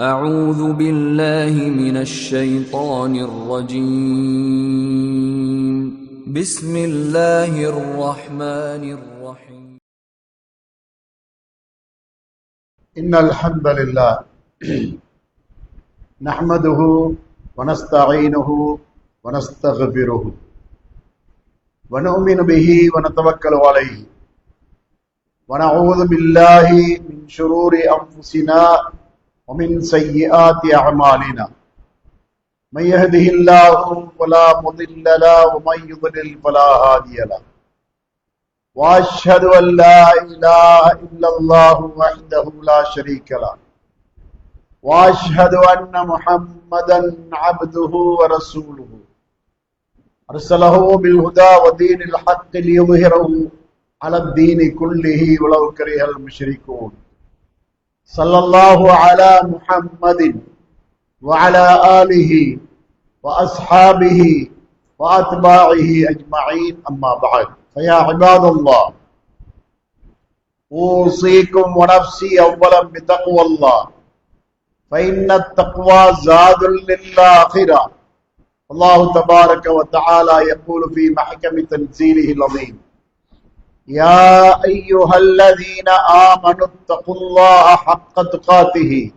أعوذ بالله من الشيطان الرجيم بسم الله الرحمن الرحيم إن الحمد لله نحمده ونستعينه ونستغفره ونؤمن به ونتوكل عليه ونعوذ بالله من شرور أنفسنا ومن سيئات أعمالنا من يهده الله فلا مضل له ومن يضلل فلا هادي له وأشهد أن لا إله إلا الله وحده لا شريك له وأشهد أن محمدا عبده ورسوله أرسله بالهدى ودين الحق ليظهره على الدين كله ولو كره المشركون صلى الله على محمد وعلى آله وأصحابه وأتباعه أجمعين أما بعد فيا عباد الله أوصيكم ونفسي أولا بتقوى الله فإن التقوى زاد للآخرة الله تبارك وتعالى يقول في محكم تنزيله العظيم يا أيها الذين آمنوا اتقوا الله حق تقاته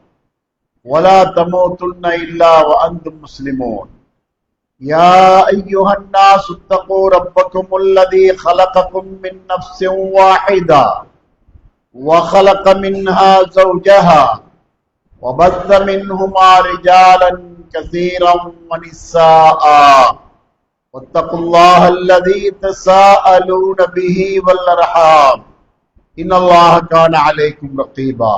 ولا تموتن إلا وأنتم مسلمون يا أيها الناس اتقوا ربكم الذي خلقكم من نفس واحدة وخلق منها زوجها وبث منهما رجالا كثيرا ونساء واتقوا الله الذي تساءلون به والأرحام إن الله كان عليكم رقيبا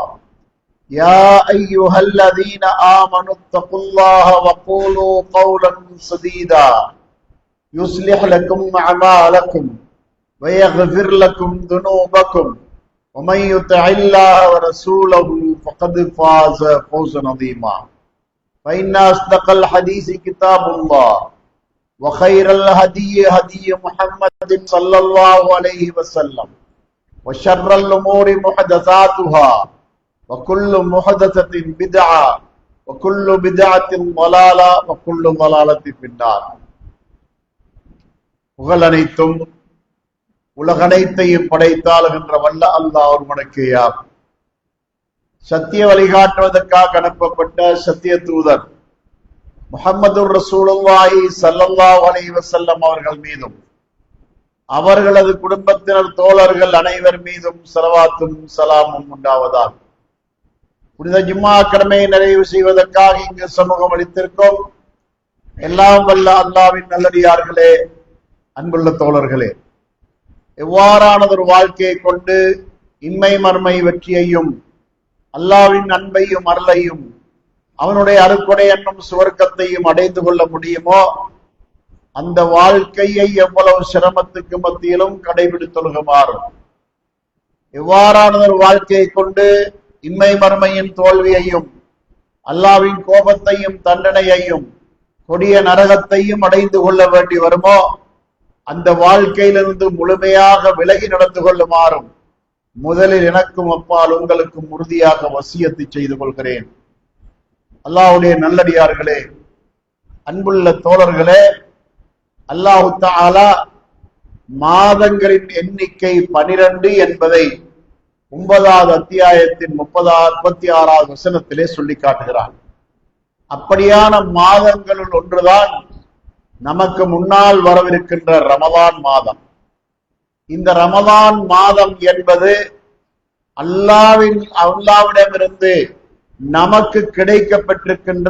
يا أيها الذين آمنوا اتقوا الله وقولوا قولا سديدا يصلح لكم أعمالكم ويغفر لكم ذنوبكم ومن يطع الله ورسوله فقد فاز فوزا عظيما فإن أصدق الحديث كتاب الله وخير الهدي هدي محمد صلى الله عليه وسلم وشر الأمور محدثاتها وكل محدثة بدعة وكل بدعة ضلالة وكل ضلالة في النار. புகழனைத்தும் உலகனைத்தையும் படைத்தாளுகின்ற வல்ல அல்லாஹ் ஒருவனுக்கே ஆகும். சத்திய வழிகாட்டுவதற்காக அனுப்பப்பட்ட சத்திய தூதர் முஹம்மது ரசூலுல்லாஹி ஸல்லல்லாஹு அலைஹி வஸல்லம் அவர்கள் மீதும் அவர்களது குடும்பத்தினர் தோழர்கள் அனைவர் மீதும் ஸலவாத்தும் ஸலாமும் உண்டாவதாக. புனித ஜும்மா கடமையை நிறைவு செய்வதற்காக இங்கு சமூகம் அளித்திருக்கோம். எல்லாம் வல்ல அல்லாஹ்வின் நல்லடியார்களே, அன்புள்ள தோழர்களே, எவ்வாறானதொரு வாழ்க்கையை கொண்டு இன்மை மர்மை வெற்றியையும் அல்லாஹ்வின் அன்பையும் அருளையும் அவனுடைய அருட்கொடை என்னும் சுவர்க்கத்தையும் அடைந்து கொள்ள முடியுமோ அந்த வாழ்க்கையை எவ்வளவு சிரமத்துக்கு மத்தியிலும் கடைபிடித்தொழுகுமாறும், எவ்வாறானதொரு வாழ்க்கையை கொண்டு இன்மை மர்மையின் தோல்வியையும் அல்லாஹ்வின் கோபத்தையும் தண்டனையையும் கொடிய நரகத்தையும் அடைந்து கொள்ள வேண்டி வருமோ அந்த வாழ்க்கையிலிருந்து முழுமையாக விலகி நடந்து கொள்ளுமாறும் முதலில் எனக்கும் அப்பால் உங்களுக்கும் உறுதியாக வசியத்தை செய்து கொள்கிறேன். அல்லாஹ்வுடைய நல்லடியார்களே, அன்புள்ள தோழர்களே, அல்லாஹு தஆலா மாதங்களின் எண்ணிக்கை 12 என்பதை 9வது அத்தியாயத்தின் 36வது வசனத்திலே சொல்லி காட்டுகிறார். அப்படியான மாதங்களுள் ஒன்றுதான் நமக்கு முன்னால் வரவிருக்கின்ற ரமலான் மாதம். இந்த ரமலான் மாதம் என்பது அல்லாஹ்விடமிருந்து நமக்கு கிடைக்கப்பட்டிருக்கின்ற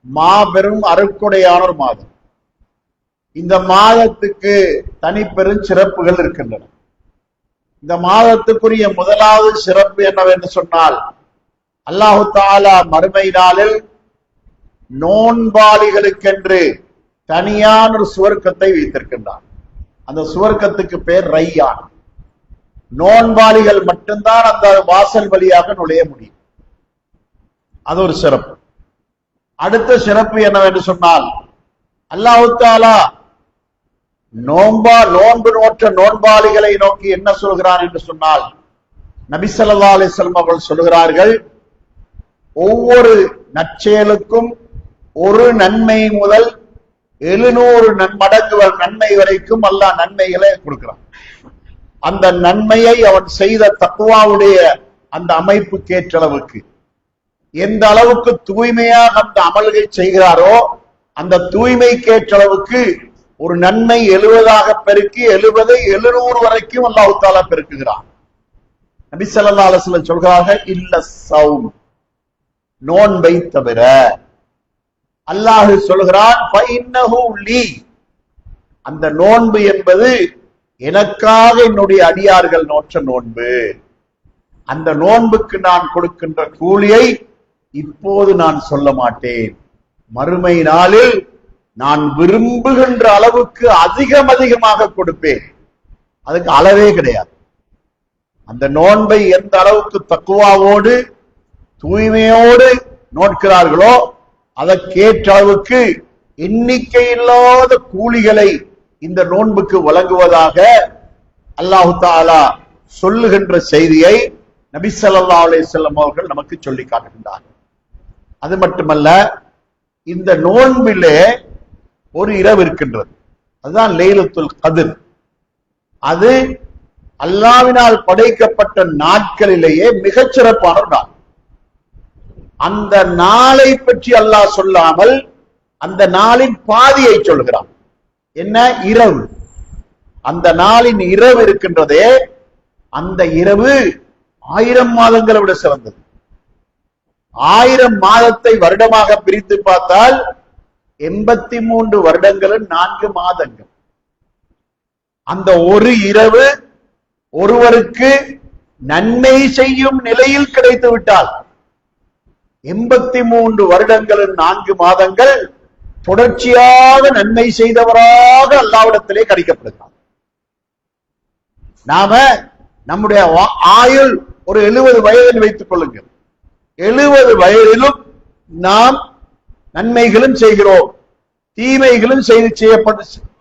மாபெரும் அருட்கொடையான ஒரு மாதம். இந்த மாதத்துக்கு தனிப்பெரும் சிறப்புகள் இருக்கின்றன. இந்த மாதத்துக்குரிய முதலாவது சிறப்பு என்னவென்று சொன்னால், அல்லாஹு தஆலா மறுமை நாளில் நோன்பாளிகளுக்கென்று தனியான ஒரு சுவர்க்கத்தை வைத்திருக்கின்றார். அந்த சுவர்க்கத்துக்கு பேர் ரையான். நோன்பாளிகள் மட்டும்தான் அந்த வாசல் வழியாக நுழைய முடியும். அது ஒரு சிறப்பு. அடுத்த சிறப்பு என்னவென்று சொன்னால், அல்லாஹு தஆலா நோன்பு நோற்ற நோன்பாளிகளை நோக்கி என்ன சொல்கிறான் என்று சொன்னால், நபி ஸல்லல்லாஹு அலைஹி வஸல்லம் அவர்கள் சொல்கிறார்கள், ஒவ்வொரு நற்செயலுக்கும் ஒரு நன்மை முதல் 700 மடங்கு நன்மை வரைக்கும் அல்லாஹ் நன்மைகளை கொடுக்கிறான். அந்த நன்மையை அவன் செய்த தக்வாவுடைய அந்த அமைப்புக்கு ஏற்றளவுக்கு எந்த அளவுக்கு தூய்மையாக அந்த அமல்களை செய்கிறாரோ அந்த தூய்மைக்கு ஏற்றளவுக்கு ஒரு நன்மை 70ஆக பெருக்கி 70 700 வரைக்கும் அல்லாஹ் தஆலா பெருக்குகிறான். நபி ஸல்லல்லாஹு அலைஹி வஸல்லம் சொல்கிறார்கள், இல்ல ஸௌம், நோன்பை தவிர. அல்லாஹ் சொல்கிறான், ஃபஇன்னஹு லீ, அந்த நோன்பு என்பது எனக்காக என்னுடைய அடியார்கள் நோற்ற நோன்பு. அந்த நோன்புக்கு நான் கொடுக்கின்ற கூலியை இப்போது நான் சொல்ல மாட்டேன், மறுமை நாளில் நான் விரும்புகின்ற அளவுக்கு அதிகமாக கொடுப்பேன். அதுக்கு அளவே கிடையாது. அந்த நோன்பை எந்த அளவுக்கு தக்குவாவோடு தூய்மையோடு நோட்கிறார்களோ அதற்கேற்ற அளவுக்கு எண்ணிக்கை இல்லாத கூலிகளை இந்த நோன்புக்கு வழங்குவதாக அல்லாஹு தஆலா சொல்லுகின்ற செய்தியை நபி ஸல்லல்லாஹு அலைஹி வஸல்லம் அவர்கள் நமக்கு சொல்லி காட்டுகின்றார். அது மட்டுமல்ல, இந்த நோன்பிலே ஒரு இரவு இருக்கின்றது, அதுதான் லைலத்துல் கத்ர். அது அல்லாஹ்வினால் படைக்கப்பட்ட நாட்களிலேயே மிகச் சிறப்பான நாள். அந்த நாளை பற்றி அல்லாஹ் சொல்லாமல் அந்த நாளின் பாதியை சொல்கிறான். என்ன? இரவு. அந்த நாளின் இரவு இருக்கின்றதே, அந்த இரவு 1000 மாதங்களை விட சிறந்தது. 1000 மாதத்தை வருடமாக பிரித்து பார்த்தால் 83 வருடங்களும் 4 மாதங்கள். அந்த ஒரு இரவு ஒருவருக்கு நன்மை செய்யும் நிலையில் கிடைத்து விட்டால் 83 வருடங்களும் 4 மாதங்கள் தொடர்ச்சியாக நன்மை செய்தவராக அல்லாஹ்விடத்திலே கிடைக்கப்படுகிறார். நாம நம்முடைய ஆயுள் ஒரு 70 வயதில் வைத்துக் கொள்ளுங்கள். 70 வயதிலும் நாம் நன்மைகளும் செய்கிறோம், தீமைகளும்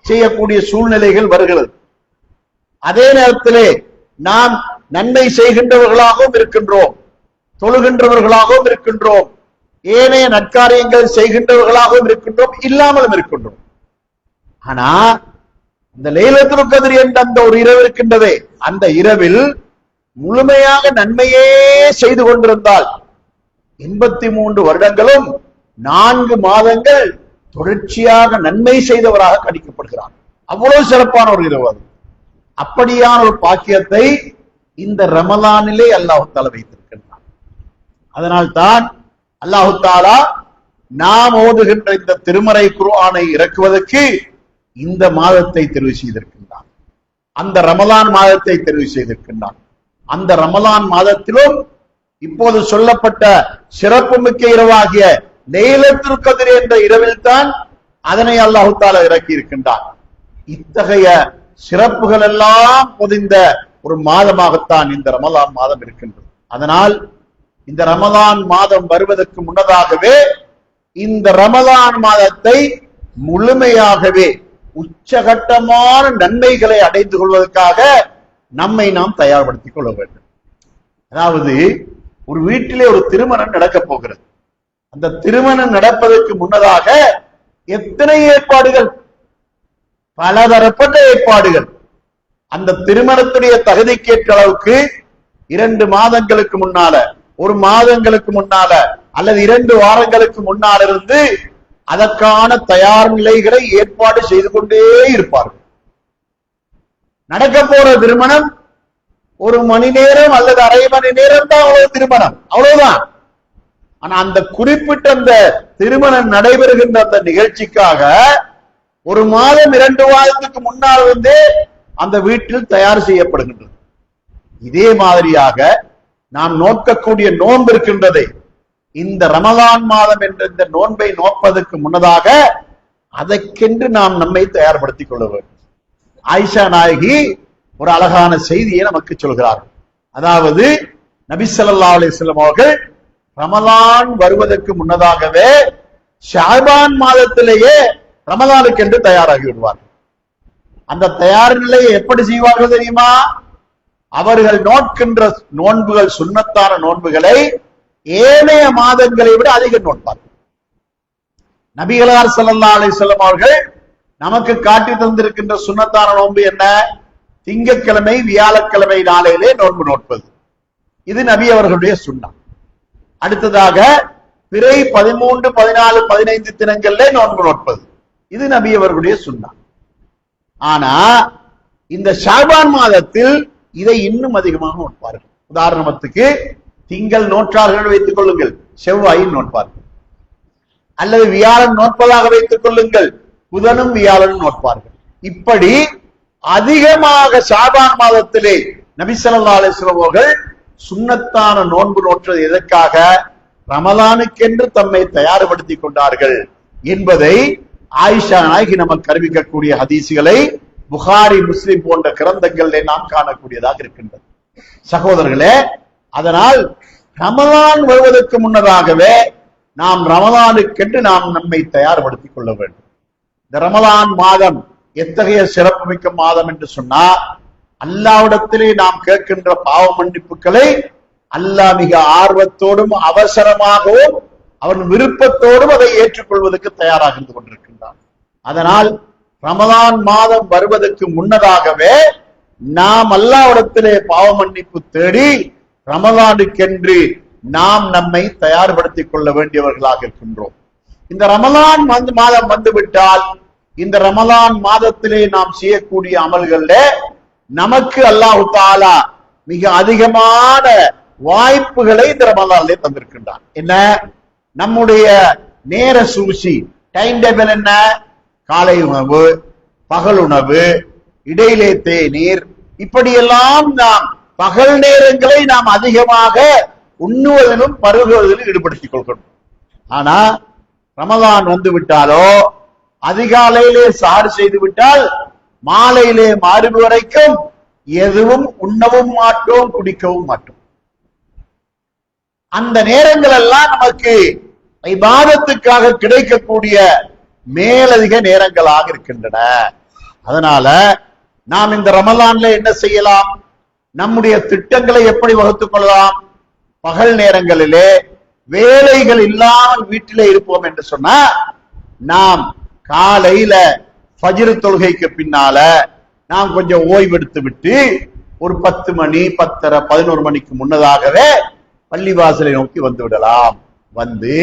செய்யக்கூடிய சூழ்நிலைகள் வருகிறது. அதே நேரத்திலே நாம் நன்மை செய்கின்றவர்களாகவும் இருக்கின்றோம், தொழுகின்றவர்களாகவும் இருக்கின்றோம், ஏனைய நற்காரியங்கள் செய்கின்றவர்களாகவும் இருக்கின்றோம், இல்லாமலும் இருக்கின்றோம். ஆனா இந்த லைலத்துல் கத்ர் என்ற அந்த ஒரு இரவு இருக்கின்றதே, அந்த இரவில் முழுமையாக நன்மையே செய்து கொண்டிருந்தால் 83 வருடங்களும் 4 மாதங்கள் தொடர்ச்சியாக நன்மை செய்தவராக கணிக்கப்படுகிறார். அவ்வளவு சிறப்பான ஒரு இரவு அது. அப்படியான ஒரு பாக்கியத்தை இந்த ரமலானிலே அல்லாஹ் தஆலா வைத்திருக்கின்றார். அதனால் தான் அல்லாஹ் தஆலா நாம் ஓதுகின்ற இந்த திருமறை குர்ஆனை இறக்குவதற்கு இந்த மாதத்தை தெரிவு செய்திருக்கின்றார். அந்த ரமலான் மாதத்தை தெரிவு செய்திருக்கின்றார். அந்த ரமலான் மாதத்திலும் இப்போது சொல்லப்பட்ட சிறப்பு மிக்க இரவாகிய லைலத்துல் கத்ர் என்ற இரவில் தான் அதனை அல்லாஹ் தஆலா இறக்கி இருக்கின்றார். இத்தகைய சிறப்புகள் எல்லாம் பொதிந்த ஒரு மாதமாகத்தான் இந்த ரமலான் மாதம் இருக்கின்றது. அதனால் இந்த ரமலான் மாதம் வருவதற்கு முன்னதாகவே இந்த ரமலான் மாதத்தை முழுமையாகவே உச்சகட்டமான நன்மைகளை அடைந்து கொள்வதற்காக நம்மை நாம் தயார்படுத்திக் கொள்ள வேண்டும். அதாவது ஒரு வீட்டிலே ஒரு திருமணம் நடக்கப் போகிறது. அந்த திருமணம் நடப்பதற்கு முன்னதாக எத்தனை ஏற்பாடுகள், பலதரப்பட்ட ஏற்பாடுகள். அந்த திருமணத்துடைய தகுதிக்கேற்ற அளவுக்கு 2 மாதங்களுக்கு முன்னால, 1 மாதங்களுக்கு முன்னால அல்லது 2 வாரங்களுக்கு முன்னால் இருந்து அதற்கான தயார் நிலைகளை ஏற்பாடு செய்து கொண்டே இருப்பார்கள். நடக்க போற திருமணம் 1 மணி நேரம் அல்லது அரை மணி நேரம் தான் அவ்வளவு திருமணம், அவ்வளவுதான். ஆனா அந்த குறிப்பிட்ட அந்த திருமணம் நடைபெறுகின்ற அந்த நிகழ்ச்சிக்காக 1 மாதம் 2 மாதத்துக்கு முன்னால் வந்து அந்த வீட்டில் தயார் செய்யப்படுகின்றது. இதே மாதிரியாக நாம் நோக்கக்கூடிய நோன்பு இருக்கின்றதே, இந்த ரமலான் மாதம் என்ற இந்த நோன்பை நோப்பதற்கு முன்னதாக அதற்கென்று நாம் நம்மை தயார்படுத்திக் கொள்ள வேண்டும். ஆயிஷா நாயகி ஒரு அழகான செய்தியை நமக்கு சொல்கிறார்கள். அதாவது நபி ஸல்லல்லாஹு அலைஹி வஸல்லம் அவர்கள் ரமலான் வருவதற்கு முன்னதாகவே ஷாபான் மாதத்திலேயே ரமலானுக்கு என்று தயாராகி விடுவார்கள். அந்த தயார் நிலையை எப்படி செய்வார்கள் தெரியுமா? அவர்கள் நோட்கின்ற நோன்புகள், சுன்னத்தான நோன்புகளை ஏனைய மாதங்களை விட அதிகம் நோட்பார்கள். நபிகளார் ஸல்லல்லாஹு அலைஹி வஸல்லம் அவர்கள் நமக்கு காட்டி தந்திருக்கின்ற சுன்னத்தான நோன்பு என்ன? திங்கட்கிழமை வியாழக்கிழமை நாளையிலே நோன்பு நோட்பது. இது நபி அவர்களுடைய சுன்னா. அடுத்ததாக பிறை 13, 14, 15 தினங்கள்ல நோன்பு நோட்பது. இது நபி அவர்களுடைய சுன்னா. ஆனா இந்த ஷாபான் மாதத்தில் இதை இன்னும் அதிகமாக நோட்பார்கள். உதாரணத்துக்கு திங்கள் நோற்றார்கள் வைத்துக் கொள்ளுங்கள், செவ்வாயின் நோட்பார்கள். அல்லது வியாழன் நோட்பதாக வைத்துக் கொள்ளுங்கள், புதனும் வியாழனும் நோட்பார்கள். இப்படி அதிகமாக ஷாபான் மாதத்திலே நபி ஸல்லல்லாஹு அலைஹி வஸல்லம் அவர்கள் சுன்னத்தான நோன்பு நோற்றது எதற்காக? ரமலானுக்கென்று தம்மை தயார்படுத்திக் கொண்டார்கள் என்பதை ஆயிஷா நாயகி நமக்கு அறிவிக்கக்கூடிய ஹதீசுகளை புகாரி, முஸ்லிம் போன்ற கிரந்தங்களிலே நாம் காணக்கூடியதாக இருக்கின்றது. சகோதரர்களே, அதனால் ரமலான் வருவதற்கு முன்னதாகவே நாம் ரமலானுக்கென்று நாம் நம்மை தயார்படுத்திக் கொள்ள வேண்டும். இந்த ரமலான் மாதம் எத்தகைய சிறப்புமிக்க மாதம் என்று சொன்னால், அல்லாஹ்விடத்திலே நாம் கேட்கின்ற பாவ மன்னிப்புகளை அல்லாஹ் மிக ஆர்வத்தோடும் அவசரமாகவும் அவன் விருப்பத்தோடும் அதை ஏற்றுக்கொள்வதற்கு தயாராக இருந்து கொண்டிருக்கின்றான். அதனால் ரமலான் மாதம் வருவதற்கு முன்னதாகவே நாம் அல்லாஹ்விடத்திலே பாவ மன்னிப்பு தேடி ரமலானுக்கென்று நாம் நம்மை தயார்படுத்திக் கொள்ள வேண்டியவர்களாக இருக்கின்றோம். இந்த ரமலான் மாதம் வந்துவிட்டால் இந்த ரமலான் மாதத்திலே நாம் செய்யக்கூடிய அமல்கள்ல நமக்கு அல்லாஹ் தஆலா மிக அதிகமான வாய்ப்புகளை இந்த ரமலானிலே தந்திருக்கின்றான். என்ன? நம்முடைய நேர சூழ்ச்சி, டைம் டேபிள் என்ன? காலை உணவு, பகல் உணவு, இடையிலே தேநீர், இப்படியெல்லாம் நாம் பகல் நேரங்களை நாம் அதிகமாக உண்ணுவதிலும் பருகுவதிலும் ஈடுபடுத்திக் கொள்கிறோம். ஆனா ரமலான் வந்து விட்டாலோ அதிகாலையிலே சாறு செய்து விட்டால் மாலையிலே மாறும் வரைக்கும் எதுவும் உண்ணவும் மாட்டோம், குடிக்கவும் மாட்டோம். அந்த நேரங்கள் எல்லாம் நமக்கு இபாதத்துக்காக கிடைக்கக்கூடிய மேலதிக நேரங்களாக இருக்கின்றன. அதனால நாம் இந்த ரமலான்ல என்ன செய்யலாம்? நம்முடைய திட்டங்களை எப்படி வகுத்துக் கொள்ளலாம்? பகல் நேரங்களிலே வேலைகள் இல்லாமல் வீட்டிலே இருப்போம் என்று சொன்னா, நாம் காலையில ஃபஜ்ர் தொழுகைக்கு பின்னால நாம் கொஞ்சம் ஓய்வெடுத்து விட்டு ஒரு 10 மணி, 10:30, 11 மணிக்கு முன்னதாகவே பள்ளிவாசலை நோக்கி வந்து விடலாம். வந்து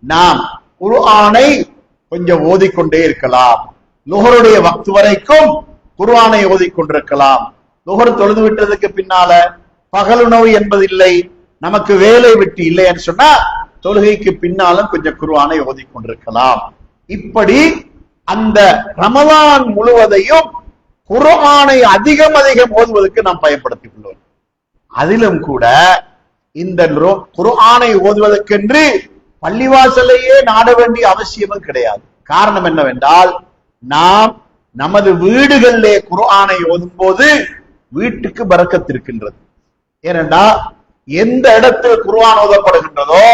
நாம் குர்ஆனை கொஞ்சம் ஓதிக்கொண்டே இருக்கலாம். லுஹருடைய வக்து வரைக்கும் குர்ஆனை ஓதிக்கொண்டிருக்கலாம். லுஹர் தொழுது விட்டதுக்கு பின்னால பகலுணவு என்பதில்லை, நமக்கு வேலை விட்டு இல்லை என்று சொன்னா தொழுகைக்கு பின்னாலும் கொஞ்சம் குர்ஆனை ஓதிக்கொண்டிருக்கலாம். இப்படி அந்த ரமலான் முழுவதையும் குர்ஆனை அதிகம் ஓதுவதற்கு நாம் பயன்படுத்திக் கொள்வோம். அதிலும் கூட இந்த குர்ஆனை ஓதுவதற்கென்று பள்ளிவாசலையே நாட வேண்டிய அவசியமும் கிடையாது. காரணம் என்னவென்றால், நாம் நமது வீடுகளிலே குர்ஆனை ஓதும் போது வீட்டுக்கு பரக்கத் இருக்கின்றது. ஏனென்றால் எந்த இடத்தில் குர்ஆன் ஓதப்படுகின்றதோ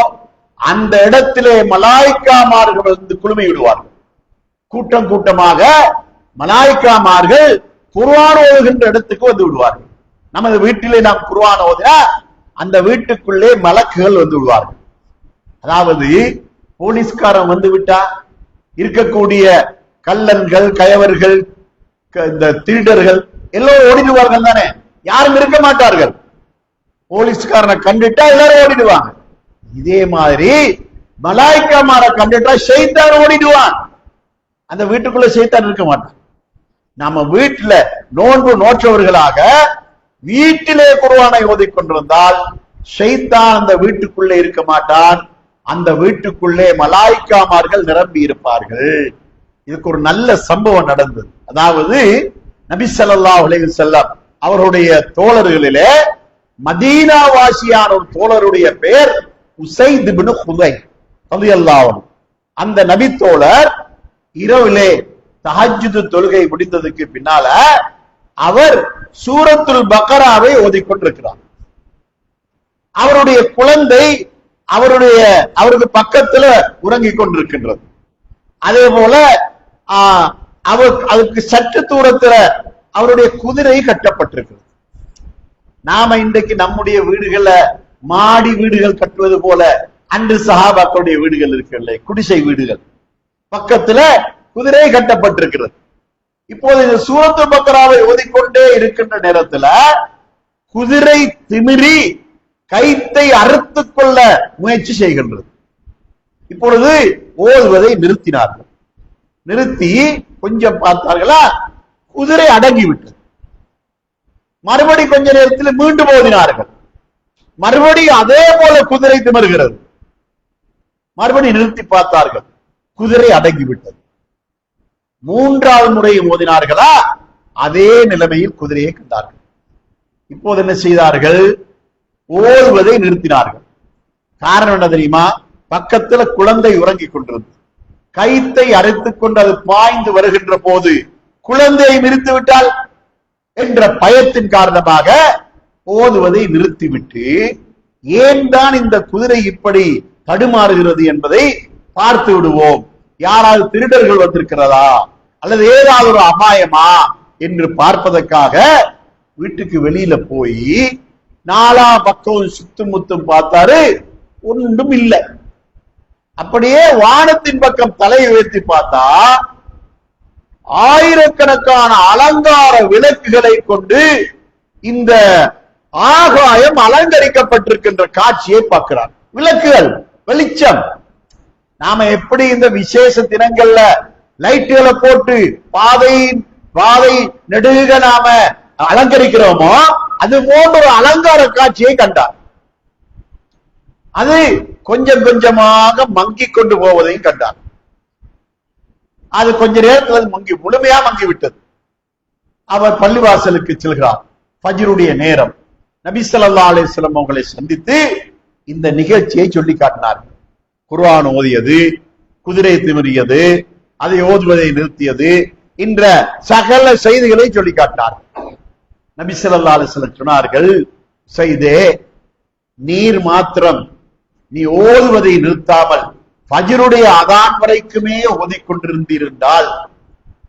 அந்த இடத்திலே மலாய்க்காமார்கள் வந்து குழுமி விடுவார்கள். கூட்டம் கூட்டமாக மலாய்க்காமார்கள் குர்ஆன் ஓதுகின்ற இடத்துக்கு வந்து விடுவார்கள். நமது வீட்டிலே நாம் குர்ஆன் ஓதினா அந்த வீட்டுக்குள்ளே மலக்குகள் வந்து விடுவார்கள். அதாவது போலீஸ்காரன் வந்து விட்டா இருக்கக்கூடிய கள்ளன்கள், கயவர்கள், இந்த திருடர்கள் எல்லோரும் ஓடிடுவார்கள் தானே, யாரும் இருக்க மாட்டார்கள். போலீஸ்காரனை கண்டுட்டா எல்லாரும் ஓடிடுவாங்க. இதே மாதிரி மலாய்க்காமார கண்டுட்டா ஷைத்தான் ஓடிடுவான். அந்த வீட்டுக்குள்ள ஷைத்தான் இருக்க மாட்டான். நம்ம வீட்டுல நோன்பு நோற்றவர்களாக வீட்டிலே குர்ஆனை ஓதிக்கொண்டிருந்தால் ஷைத்தான் அந்த வீட்டுக்குள்ளே இருக்க மாட்டான். அந்த வீட்டுக்குள்ளே மலாய்க்காமார்கள் நிரம்பி இருப்பார்கள். இதுக்கு ஒரு நல்ல சம்பவம் நடந்தது. அதாவது நபி ஸல்லல்லாஹு அலைஹி வஸல்லம் அவருடைய தோழர்களிலே மதீனா வாசியான ஒரு தோழருடைய பெயர் உஸைத் இப்னு ஹுதைர் ரலியல்லாஹு அன்ஹு. அந்த நபி தோழர் இரவிலே தஹஜ்ஜுத் தொழுகை முடிந்ததுக்கு பின்னால அவர் சூரத்துல் பக்ராவை ஓதிக்கொண்டிருக்கிறார். அவருடைய குழந்தை அவருக்கு பக்கத்துல உறங்கிக் கொண்டிருக்கின்றது. அதே போல அதுக்கு சற்று தூரத்துல அவருடைய குதிரை கட்டப்பட்டிருக்கிறது. நாம இன்றைக்கு நம்முடைய வீடுகள்ல மாடி வீடுகள் கட்டுவது போல அன்று சஹாபாக்களுடைய வீடுகள் இருக்கிறது, குடிசை வீடுகள். பக்கத்துல குதிரை கட்டப்பட்டிருக்கிறது. இப்போது இந்த சூரத்துல் பக்ராவை ஓதிக்கொண்டே இருக்கின்ற நேரத்துல குதிரை திமிரி கைத்தை அறுத்து கொள்ள முயற்சி செய்கின்றது. இப்பொழுது ஓதுவதை நிறுத்தினார்கள். நிறுத்தி கொஞ்சம் பார்த்தார்களா, குதிரை அடங்கிவிட்டது. மறுபடி கொஞ்ச நேரத்தில் மீண்டும் ஓதினார்கள். மறுபடியும் அதே போல குதிரை திமறுகிறது. மறுபடி நிறுத்தி பார்த்தார்கள், குதிரை அடங்கிவிட்டது. மூன்றாவது முறை ஓதினார்களா, அதே நிலைமையில் குதிரையை கண்டார்கள். இப்போது என்ன செய்தார்கள், ஓதுவதை நிறுத்தினார்கள். காரணம் என்ன தெரியுமா, பக்கத்துல குழந்தை உறங்கிக் கொண்டிருந்தது. கைத்தை அரைத்துக் கொண்டு அது பாய்ந்து வருகின்ற போது குழந்தையை நிறுத்தி விட்டால் என்ற பயத்தின் காரணமாக ஓதுவதை நிறுத்திவிட்டு, ஏன் தான் இந்த குதிரை இப்படி தடுமாறுகிறது என்பதை பார்த்து விடுவோம், யாராவது திருடர்கள் வந்திருக்கிறதா அல்லது ஏதாவது ஒரு அபாயமா என்று பார்ப்பதற்காக வீட்டுக்கு வெளியில போய் நாலா பக்கம் சுத்தும் முத்தும் பார்த்தாரு, ஒன்றும் இல்லை. அப்படியே வானத்தின் பக்கம் தலையை உயர்த்தி பார்த்தா ஆயிரக்கணக்கான அலங்கார விளக்குகளை கொண்டு இந்த ஆகாயம் அலங்கரிக்கப்பட்டிருக்கின்ற காட்சியை பார்க்கிறார். விளக்குகள், வெளிச்சம். நாம எப்படி இந்த விசேஷ தினங்கள்ல லைட்டுகளை போட்டு பாதை நெடுக நாம அலங்கரிக்கிறோமோ, அது போன்ற ஒரு அலங்கார காட்சியை கண்டார். அது கொஞ்சம் கொஞ்சமாக மங்கி கொண்டு போவதையும் கண்டார். அது கொஞ்ச நேரத்தில் முழுமையா மங்கி விட்டது. அவர் பள்ளிவாசலுக்கு செல்கிறார். ஃபஜ்ருடைய நேரம். நபி ஸல்லல்லாஹு அலைஹி வஸல்லம் அவர்களை சந்தித்து இந்த நிகழ்ச்சியை சொல்லி காட்டினார். குர்ஆன் ஓதியது, குதிரை திமிரியது, அதை ஓதுவதை நிறுத்தியது என்ற சகல செய்திகளை சொல்லி காட்டினார். நபி ஸல்லல்லாஹு அலைஹி வஸல்லம் சொன்னார்கள், செய்தே, நீர் மாத்திரம் நீ ஓதுவதை நிறுத்தாமல் ஃபஜ்ருடைய அதான் வரைக்குமே ஓதிக்கொண்டிருந்திருந்தால்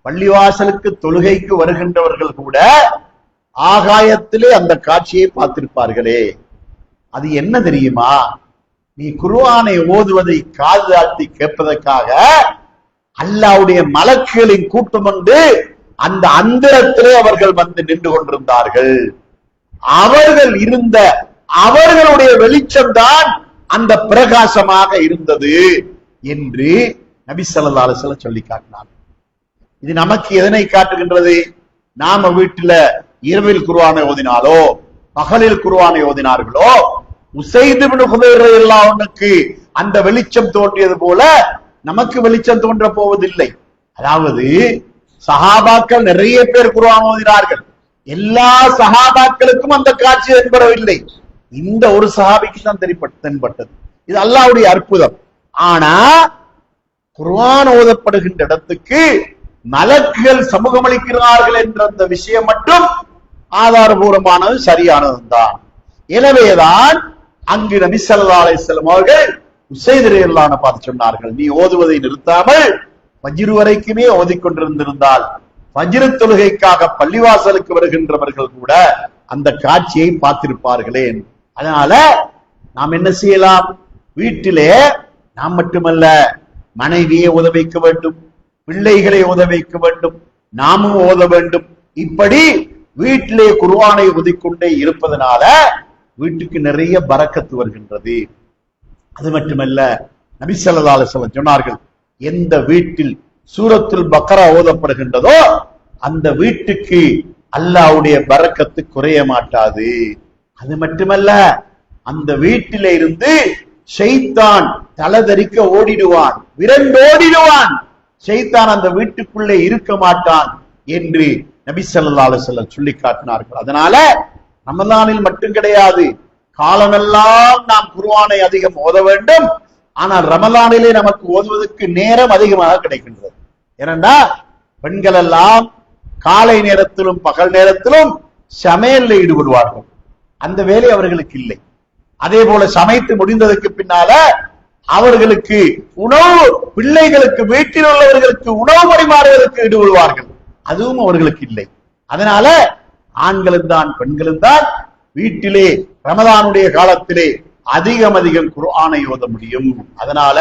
பள்ளிவாசலுக்கு தொழுகைக்கு வருகின்றவர்கள் கூட ஆகாயத்திலே அந்த காட்சியை பார்த்திருப்பார்களே. அது என்ன தெரியுமா, நீ குர்ஆனை ஓதுவதை காது தாழ்த்தி கேட்பதற்காக அல்லாஹ்வுடைய மலக்குகளின் கூட்டம் வந்து அந்த அந்தரத்திலே அவர்கள் வந்து நின்று கொண்டிருந்தார்கள். அவர்கள் இருந்த அவர்களுடைய வெளிச்சம் தான் அந்த பிரகாசமாக இருந்தது என்று நபி ஸல்லல்லாஹு அலைஹி வஸல்லம் சொல்லி காட்டினார். இது நமக்கு எதனை காட்டுகின்றது? நாம வீட்டுல இரவில் குர்ஆனை ஓதினாலோ பகலில் குர்ஆனை ஓதினார்களோ உஸைத் இப்னு ஹுதைர் ரலியல்லாஹு அன்ஹுக்கு அந்த வெளிச்சம் தோன்றியது போல நமக்கு வெளிச்சம் தோன்ற போவதில்லை. அதாவது சஹாபாக்கள் நிறைய பேர் குர்ஆன் ஓதினார்கள். எல்லா சஹாபாக்களுக்கும் அந்த காட்சி தென்படவில்லை. இந்த ஒரு சஹாபிக்கு தான் தென்பட்டது. இது அல்லாஹ்வுடைய அற்புதம். ஆனா குர்ஆன் ஓதப்படுகின்ற இடத்துக்கு மலக்குகள் சமூகம் அளிக்கிறார்கள் என்ற அந்த விஷயம் மட்டும் ஆதாரபூர்வமானது, சரியானதுதான். எனவேதான் அங்கு நபி ஸல்லல்லாஹு அலைஹி வஸல்லம் அவர்கள் உஸைத் ரலியல்லாஹு அன்ஹு பார்த்து சொன்னார்கள், நீ ஓதுவதை நிறுத்தாமல் ஃபஜ்ர் வரைக்குமே ஓதிக்கொண்டிருந்திருந்தால் ஃபஜ்ர் தொழுகைக்காக பள்ளிவாசலுக்கு வருகின்றவர்கள் கூட அந்த காட்சியை பார்த்திருப்பார்களே. அதனால நாம் என்ன செய்யலாம், வீட்டிலே நாம் மட்டுமல்ல மனைவியை ஓத வைக்க வேண்டும், பிள்ளைகளை ஓத வைக்க வேண்டும், நாமும் ஓத வேண்டும். இப்படி வீட்டிலே குர்ஆனை ஓதிக்கொண்டே இருப்பதனால வீட்டுக்கு நிறைய பரக்கத்து வருகின்றது. அது மட்டுமல்ல, நபி ஸல்லல்லாஹு அலைஹி வஸல்லம் சொன்னார்கள், எந்த வீட்டில் சூரத்துல் பக்ரா ஓதப்படுகின்றதோ அந்த வீட்டுக்கு அல்லாஹ்வுடைய பரக்கத்து குறைய மாட்டாது. அது மட்டுமல்ல, அந்த வீட்டிலே இருந்து ஷைத்தான் தலதரிக்க ஓடிடுவான், விரண்டோடிடுவான். ஷைத்தான் அந்த வீட்டுக்குள்ளே இருக்க மாட்டான் என்று நபி ஸல்லல்லாஹு அலைஹி வஸல்லம் சொல்லி காட்டினார்கள். அதனால ரமலானில் மட்டும் கிடையாது, காலமெல்லாம் நாம் குர்ஆனை அதிகம் ஓத வேண்டும். ஆனால் ரமலானிலே நமக்கு ஓதுவதற்கு நேரம் அதிகமாக கிடைக்கின்றது. ஏனென்றா பெண்கள் எல்லாம் காலை நேரத்திலும் பகல் நேரத்திலும் சமையல்ல ஈடுபடுவார்கள். அந்த வேலை அவர்களுக்கு இல்லை. அதே போல சமைத்து முடிந்ததற்கு பின்னால அவர்களுக்கு உணவு, பிள்ளைகளுக்கு வீட்டில் உள்ளவர்களுக்கு உணவு பரிமாறுவதற்கு ஈடுபடுவார்கள். அதுவும் அவர்களுக்கு இல்லை. அதனால ஆண்களும் தான் பெண்களும் தான் வீட்டிலே ரமலானுடைய காலத்திலே அதிகம் அதிகம் குர்ஆனை ஓத முடியும். அதனால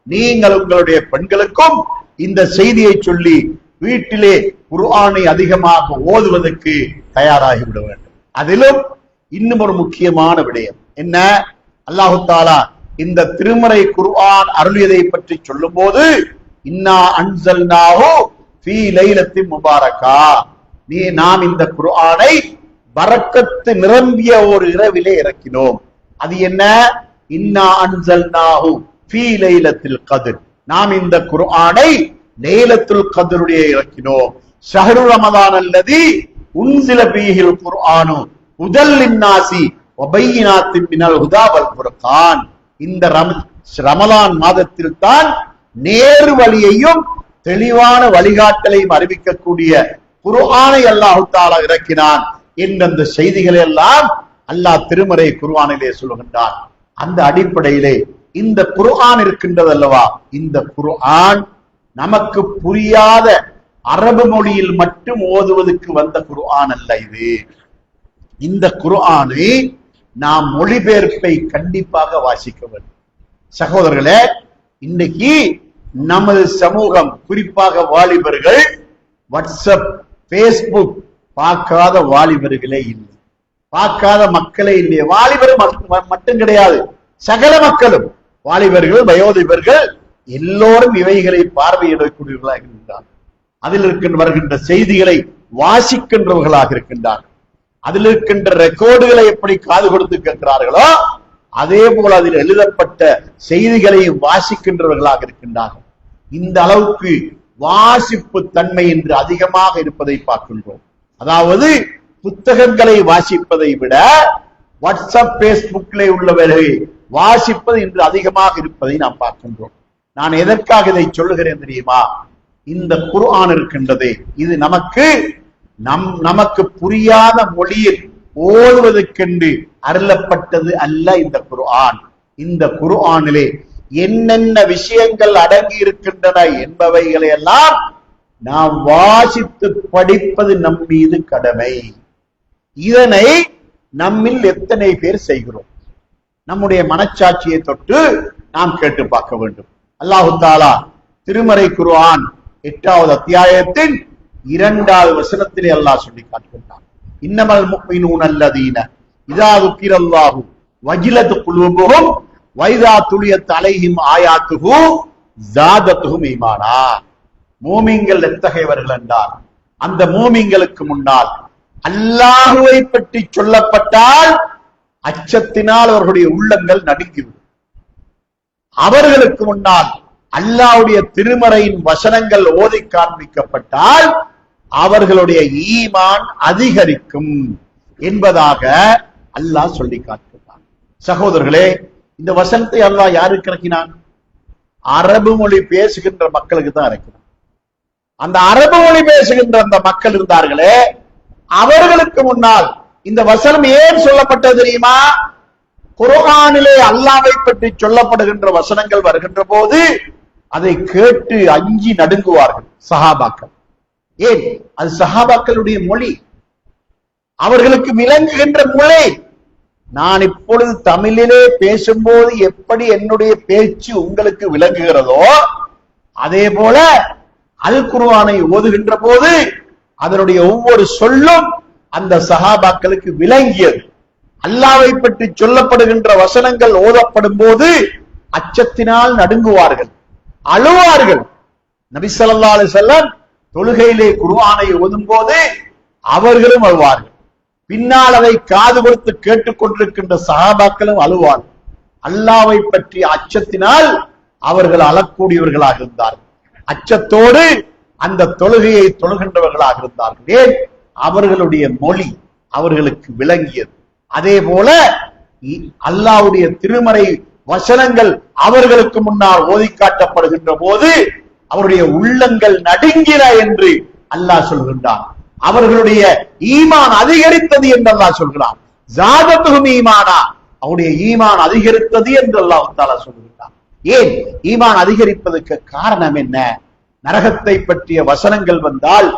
நீங்கள் உங்களுடைய பெண்களுக்கும் இந்த செய்தியை சொல்லி வீட்டிலே குர்ஆனை அதிகமாக ஓதுவதற்கு தயாராகி விட வேண்டும். அதிலும் இன்னும் ஒரு முக்கியமான விடயம் என்ன, அல்லாஹு தஆலா இந்த திருமறை குர்ஆன் அருளியதை பற்றி சொல்லும் போது இன்னா அன்ஸல்னாஹு ஃபீ லைலத்தின் முபாரகா, நாம் இந்த குர்ஆனை பரக்கத்து நிரம்பிய ஒரு இரவிலே இறக்கினோம். அது என்ன, இன்னா அன்ஸல்னாஹு ஃபீ லைலத்தில் கத்ர், நாம் இந்த குர்ஆனை லைலத்துல் கத்ருடைய இறக்கினோம். ஷஹ்ரு ரமதான் அல்லதி உன்சில ஃபீஹில் குர்ஆனு ஹுதல் லின்னாசி வ பையினாத்தின் மினல் ஹுதா வல் ஃபுர்கான், இந்த ரமலான் மாதத்தில் தான் நேர் வழியையும் தெளிவான வழிகாட்டலையும் அறிவிக்கக்கூடிய குர்ஆனை அல்லாஹ் தஆலா இறக்கினான் என்ற செய்திகளை எல்லாம் அல்லாஹ் திருமறை குர்ஆனிலே சொல்லுகின்றான். அந்த அடிப்படையிலே இந்த குர்ஆன் இருக்கின்றது அல்லவா, இந்த குர்ஆன் நமக்கு புரியாத அரபு மொழியில் மட்டும் ஓதுவதற்கு வந்த குர்ஆன் அல்ல இது. இந்த குர்ஆனை நாம் மொழிபெயர்ப்பை கண்டிப்பாக வாசிக்க வேண்டும். சகோதரர்களே, இன்னைக்கு நமது சமூகம், குறிப்பாக வாலிபர்கள், வாட்ஸ்அப், பேஸ்புக் பார்க்காத வாலிபர்களே இல்லை, பார்க்காத மக்களே இல்லை. வாலிபர் மட்டும் கிடையாது, சகல மக்களும், வாலிபர்கள், வயோதிபர்கள் எல்லோரும் இவைகளை பார்வையிடக்கூடியவர்களாக இருக்கின்றார்கள். அதில் வருகின்ற செய்திகளை வாசிக்கின்றவர்களாக இருக்கின்றார்கள். அதில் இருக்கின்ற ரெக்கார்டுகளை எப்படி காது கொடுத்து கேட்கிறார்களோ அதே போல அதில் எழுதப்பட்ட செய்திகளை வாசிக்கின்றவர்களாக இருக்கின்றார்கள். இந்த அளவுக்கு வாசிப்பு தன்மை என்று அதிகமாக இருப்பதை பார்க்கின்றோம். அதாவது புத்தகங்களை வாசிப்பதை விட வாட்ஸ்அப், பேஸ்புக்கிலே உள்ளவர்களை வாசிப்பது என்று அதிகமாக இருப்பதை நாம் பார்க்கின்றோம். நான் எதற்காக இதை சொல்லுகிறேன் தெரியுமா, இந்த குர்ஆன் இருக்கின்றதே இது நமக்கு புரியாத மொழியில் ஓதுவதற்கென்று அருளப்பட்டது அல்ல. இந்த குர்ஆன், இந்த குர்ஆனிலே என்னென்ன விஷயங்கள் அடங்கி இருக்கின்றன என்பவைகளை எல்லாம் நாம் வாசித்து படிப்பது நம் மீது கடமை. இதனை நம்மில் எத்தனை பேர் செய்கிறோம்? நம்முடைய மனச்சாட்சியை தொட்டு நாம் கேட்டு பார்க்க வேண்டும். அல்லாஹு தஆலா திருமறை குர்ஆன் 8வது அத்தியாயத்தின் 2வது வசனத்திலே அல்லாஹ் சொல்லி காட்டுகின்றான், இன்னமல் முஃமினூன அல்லதீன இதா ذுக்கிரல்லாஹு வஜிலத் குலூபுஹும் வ இதா துலியத் அலைஹிம் ஆயாத்துஹு ஸாதத்துஹும் ஈமானா. மூமின்கள் எத்தகையவர்கள் என்றால், அந்த மூமின்களுக்கு முன்னால் அல்லாஹ்வை பற்றி சொல்லப்பட்டால் அச்சத்தினால் அவர்களுடைய உள்ளங்கள் நடுங்கிவிடும். அவர்களுக்கு முன்னால் அல்லாஹ்வுடைய திருமறையின் வசனங்கள் ஓதி காண்பிக்கப்பட்டால் அவர்களுடைய ஈமான் அதிகரிக்கும் என்பதாக அல்லாஹ் சொல்லி காட்டுகிறான். சகோதரர்களே, இந்த வசனத்தை அல்லாஹ் யாருக்கு இறக்கினான்? அரபு மொழி பேசுகின்ற மக்களுக்கு தான் இறக்கினான். அந்த அரபு மொழி பேசுகின்ற அந்த மக்கள் இருந்தார்களே, அவர்களுக்கு முன்னால் இந்த வசனம் ஏன் சொல்லப்பட்டது தெரியுமா? குர்ஆனிலே அல்லாஹ்வை பற்றி சொல்லப்படுகின்ற வசனங்கள் வருகின்ற போது அதை கேட்டு அஞ்சி நடுங்குவார்கள் சஹாபாக்கள். ஏன்? அது சஹாபாக்களுடைய மொழி, அவர்களுக்கு விளங்குகின்ற மொழி. நான் இப்பொழுது தமிழிலே பேசும்போது எப்படி என்னுடைய பேச்சு உங்களுக்கு விளங்குகிறதோ அதே போல அல் குர்ஆனை ஓதுகின்ற போது அதனுடைய ஒவ்வொரு சொல்லும் அந்த சஹாபாக்களுக்கு விளங்கியது. அல்லாஹ்வை பற்றி சொல்லப்படுகின்ற வசனங்கள் ஓதப்படும் போது அச்சத்தினால் நடுங்குவார்கள், அழுவார்கள். நபி ஸல்லல்லாஹு அலைஹி வஸல்லம் தொழுகையிலே குர்ஆனை ஓதும் போது அவர்களும் அழுவார்கள். பின்னால் அதை காது கொடுத்து கேட்டுக் கொண்டிருக்கின்ற சஹாபாக்களும் அழுவார்கள். அல்லாஹ்வை பற்றி அச்சத்தினால் அவர்கள் அழக்கூடியவர்களாக இருந்தார்கள். அச்சத்தோடு அந்த தொழுகையை தொழுகின்றவர்களாக இருந்தார்கள். ஏன்? அவர்களுடைய மொழி அவர்களுக்கு விளங்கியது. அதே போல அல்லாஹ்வுடைய திருமறை வசனங்கள் அவர்களுக்கு முன்னால் ஓதி காட்டப்படுகின்ற போது அவருடைய உள்ளங்கள் நடுங்கின என்று அல்லாஹ் சொல்கின்றான். அவர்களுடைய ஈமான் அதிகரித்தது என்று அல்லாஹ் சொல்கிறான். ஸாதத்துஹும் ஈமானா, அவருடைய ஈமான் அதிகரித்தது என்று அல்லாஹ் தஆலா சொல்கிறான். ஏன் ஈமான் அதிகரிப்பதற்கு காரணம் என்ன? நரகத்தை பற்றிய வசனங்கள் வந்தால்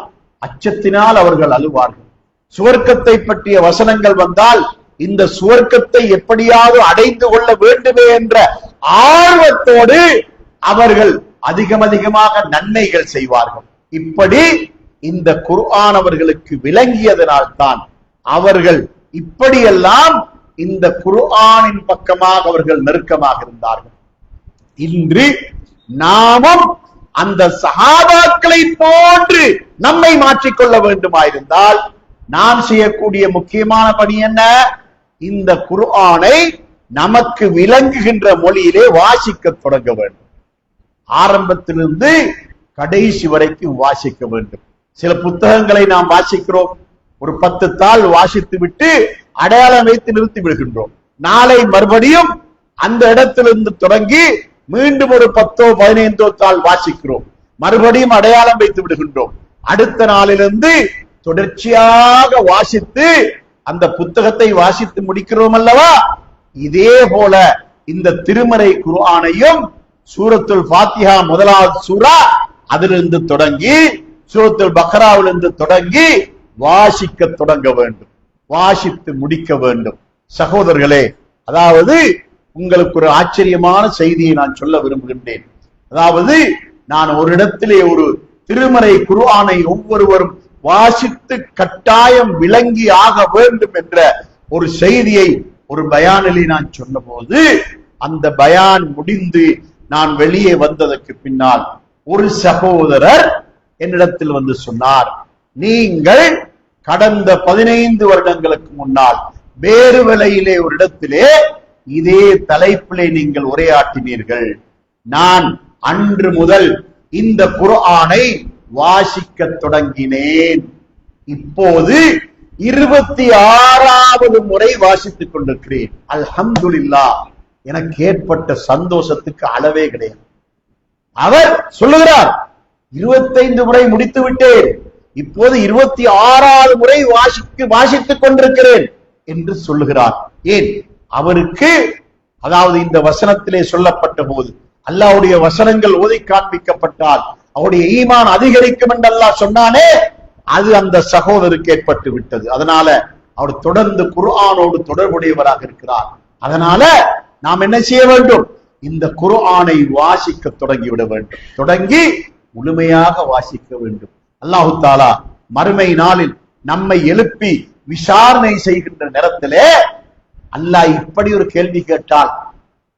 அச்சத்தினால் அவர்கள் அழுவார்கள். சுவர்க்கத்தை பற்றிய வசனங்கள் வந்தால் இந்த சுவர்க்கத்தை எப்படியாவது அடைந்து கொள்ள வேண்டுமே என்ற ஆர்வத்தோடு அவர்கள் அதிகமாக நன்மைகள் செய்வார்கள். இப்படி இந்த குர்ஆன் அவர்களுக்கு விளங்கியதனால் தான் அவர்கள் இப்படியெல்லாம் இந்த குர்ஆனின் பக்கமாக அவர்கள் நெருக்கமாக இருந்தார்கள். இன்று நாமும் அந்த சஹாபாக்களை போன்று நம்மை மாற்றிக்கொள்ள வேண்டுமாயிருந்தால் நாம் செய்யக்கூடிய முக்கியமான பணி என்ன? இந்த குர்ஆனை நமக்கு விளங்குகின்ற மொழியிலே வாசிக்க தொடங்க வேண்டும். ஆரம்பத்திலிருந்து கடைசி வரைக்கும் வாசிக்க வேண்டும். சில புத்தகங்களை நாம் வாசிக்கிறோம், ஒரு 10 தாள் வாசித்து விட்டு அடையாளம் வைத்து நிறுத்தி விடுகின்றோம். நாளை மறுபடியும் அந்த இடத்திலிருந்து தொடங்கி மீண்டும் ஒரு 10ஓ 15ஓ தாள் வாசிக்கிறோம், மறுபடியும் அடையாளம் வைத்து விடுகின்றோம். அடுத்த நாளிலிருந்து தொடர்ச்சியாக வாசித்து அந்த புத்தகத்தை வாசித்து முடிக்கிறோம் அல்லவா? இதே போல இந்த திருமறை குர்ஆனையும் சூரத்துல் ஃபாத்திஹா முதலாவது சூரா அதிலிருந்து தொடங்கி சூரத்துல் பக்ராவிலிருந்து தொடங்கி வாசிக்க தொடங்க வேண்டும், வாசித்து முடிக்க வேண்டும். சகோதரர்களே, அதாவது உங்களுக்கு ஒரு ஆச்சரியமான செய்தியை நான் சொல்ல விரும்புகின்றேன். அதாவது நான் ஒரு இடத்திலே ஒரு திருமறை குர்ஆனை ஒவ்வொருவரும் வாசித்து கட்டாயம் விளங்கி ஆக வேண்டும் என்ற ஒரு செய்தியை ஒரு பயானிலே நான் சொன்னபோது, அந்த பயான் முடிந்து நான் வெளியே வந்ததற்கு பின்னால் ஒரு சகோதரர் என்னிடத்தில் வந்து சொன்னார், நீங்கள் கடந்த 15 வருடங்களுக்கு முன்னால் வேறு வேளையிலே ஒரு இடத்திலே இதே தலைப்பிலே நீங்கள் உரையாற்றினீர்கள். நான் அன்று முதல் இந்த குர்ஆனை வாசிக்க தொடங்கினேன். இப்போது 26வது முறை வாசித்துக் கொண்டிருக்கிறேன். அல்ஹம்துலில்லாஹ். எனக்கு ஏற்பட்ட சந்தோஷத்துக்கு அளவே கிடையாது. அவர் சொல்லுகிறார், 25 முறை முடித்து விட்டேன், இப்போது 26வது முறை வாசித்துக் கொண்டிருக்கிறேன் என்று சொல்லுகிறார். ஏன்? அவருக்கு, அதாவது இந்த வசனத்திலே சொல்லப்பட்ட போது அல்லாஹ்வுடைய வசனங்கள் ஓதி காண்பிக்கப்பட்டால் அவருடைய ஈமான் அதிகரிக்கும் என்று அல்லாஹ் சொன்னானே, அது அந்த சகோதரருக்கு ஏற்பட்டு விட்டது. அதனால அவர் தொடர்ந்து குர்ஆனோடு தொடர்புடையவராக இருக்கிறார். அதனால நாம் என்ன செய்ய வேண்டும்? இந்த குர்ஆனை வாசிக்க தொடங்கிவிட வேண்டும், தொடங்கி முழுமையாக வாசிக்க வேண்டும். அல்லாஹு தஆலா மறுமை நாளில் நம்மை எழுப்பி விசாரணை செய்கின்ற நேரத்திலே அல்லாஹ் இப்படி ஒரு கேள்வி கேட்டால்